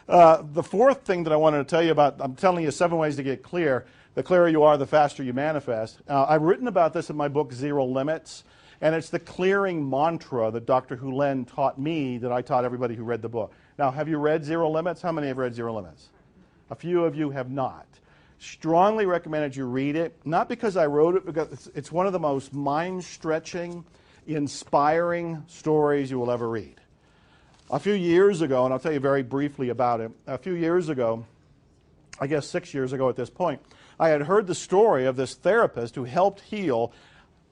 The fourth thing that I wanted to tell you about, I'm telling you 7 ways to get clear. The clearer you are, the faster you manifest. I've written about this in my book, Zero Limits, and it's the clearing mantra that Dr. Hew Len taught me that I taught everybody who read the book. Now, have you read Zero Limits? How many have read Zero Limits? A few of you have not. Strongly recommend that you read it, not because I wrote it, because it's one of the most mind-stretching, inspiring stories you will ever read. A few years ago, and I'll tell you very briefly about it, a few years ago, I guess 6 years ago at this point, I had heard the story of this therapist who helped heal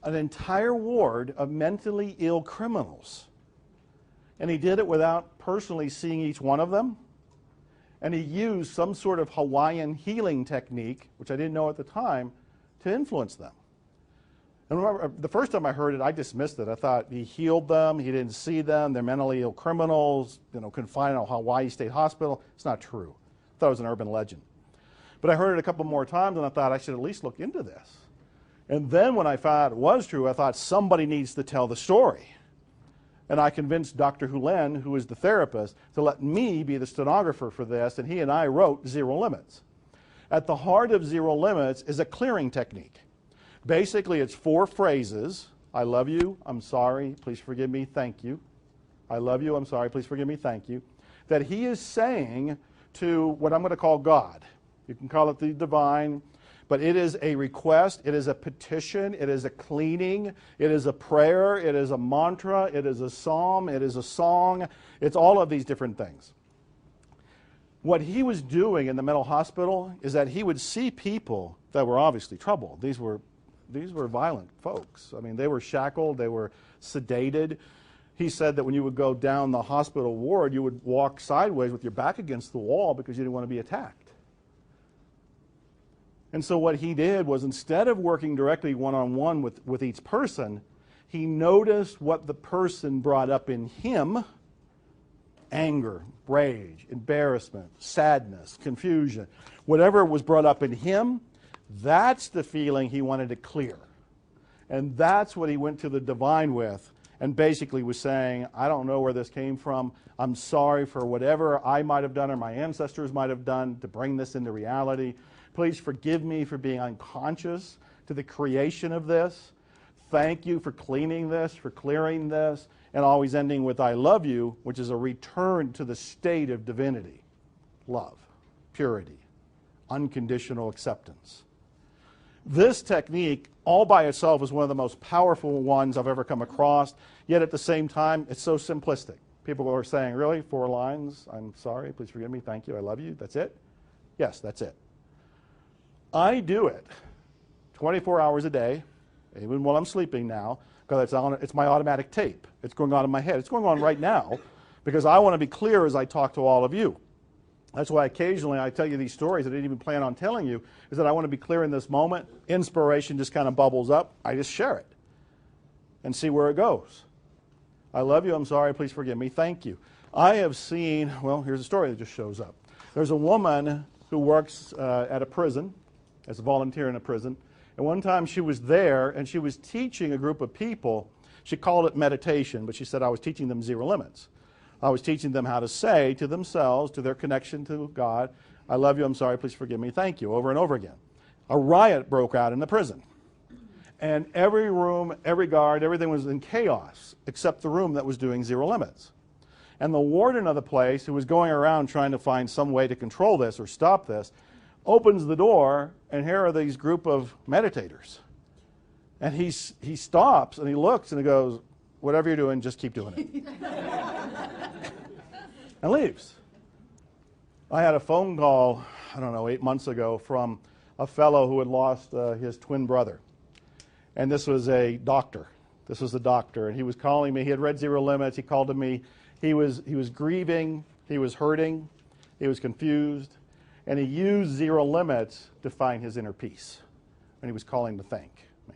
an entire ward of mentally ill criminals. And he did it without personally seeing each one of them. And he used some sort of Hawaiian healing technique, which I didn't know at the time, to influence them. And remember, the first time I heard it, I dismissed it. I thought he healed them, he didn't see them, they're mentally ill criminals, confined in a Hawaii State Hospital. It's not true. I thought it was an urban legend. But I heard it a couple more times, and I thought I should at least look into this. And then when I found out it was true, I thought somebody needs to tell the story. And I convinced Dr. Hew Len, who is the therapist, to let me be the stenographer for this, and he and I wrote Zero Limits. At the heart of Zero Limits is a clearing technique. Basically, it's 4 phrases. I love you, I'm sorry, please forgive me, thank you. I love you, I'm sorry, please forgive me, thank you. That he is saying to what I'm going to call God. You can call it the divine, but it is a request, it is a petition, it is a cleaning, it is a prayer, it is a mantra, it is a psalm, it is a song. It's all of these different things. What he was doing in the mental hospital is that he would see people that were obviously troubled. These were violent folks. I mean, they were shackled, they were sedated. He said that when you would go down the hospital ward, you would walk sideways with your back against the wall because you didn't want to be attacked. And so what he did was, instead of working directly one-on-one with each person, he noticed what the person brought up in him: anger, rage, embarrassment, sadness, confusion. Whatever was brought up in him, that's the feeling he wanted to clear. And that's what he went to the divine with, and basically was saying, I don't know where this came from. I'm sorry for whatever I might have done or my ancestors might have done to bring this into reality. Please forgive me for being unconscious to the creation of this. Thank you for cleaning this, for clearing this, and always ending with I love you, which is a return to the state of divinity. Love, purity, unconditional acceptance. This technique all by itself is one of the most powerful ones I've ever come across, yet at the same time it's so simplistic. People are saying, really, 4 lines, I'm sorry, please forgive me, thank you, I love you, that's it? Yes, that's it. I do it 24 hours a day, even while I'm sleeping now, because it's my automatic tape. It's going on in my head. It's going on right now because I want to be clear as I talk to all of you. That's why occasionally I tell you these stories I didn't even plan on telling you, is that I want to be clear in this moment. Inspiration just kind of bubbles up. I just share it and see where it goes. I love you. I'm sorry. Please forgive me. Thank you. I have seen, well, here's a story that just shows up. There's a woman who works at a prison, as a volunteer in a prison. And one time she was there and she was teaching a group of people. She called it meditation, but she said I was teaching them Zero Limits. I was teaching them how to say to themselves, to their connection to God, I love you, I'm sorry, please forgive me, thank you, over and over again. A riot broke out in the prison. And every room, every guard, everything was in chaos except the room that was doing Zero Limits. And the warden of the place, who was going around trying to find some way to control this or stop this, opens the door, and here are these group of meditators. And he stops, and he looks, and he goes, whatever you're doing, just keep doing it. And leaves. I had a phone call, I don't know, 8 months ago from a fellow who had lost his twin brother. And this was a doctor. This was the doctor, and he was calling me. He had read Zero Limits. He called to me. He was grieving. He was hurting. He was confused. And he used Zero Limits to find his inner peace. And he was calling to thank me.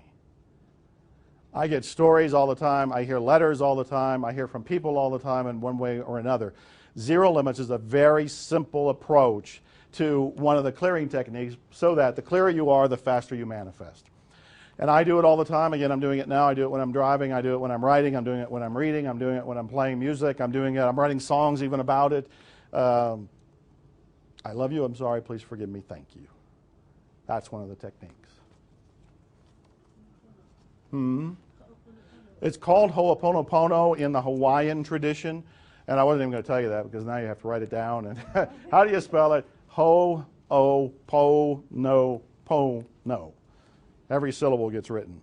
I get stories all the time. I hear letters all the time. I hear from people all the time in one way or another. Zero Limits is a very simple approach to one of the clearing techniques, so that the clearer you are, the faster you manifest. And I do it all the time. Again, I'm doing it now. I do it when I'm driving. I do it when I'm writing. I'm doing it when I'm reading. I'm doing it when I'm playing music. I'm doing it. I'm writing songs even about it. I love you, I'm sorry, please forgive me, thank you. That's one of the techniques. It's called Ho-oPonoPono in the Hawaiian tradition, and I wasn't even going to tell you that because now you have to write it down. And how do you spell it? Ho-oPonoPono. Every syllable gets written.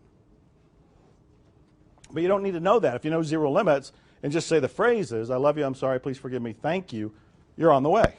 But you don't need to know that. If you know zero limits and just say the phrases, I love you, I'm sorry, please forgive me, thank you, you're on the way.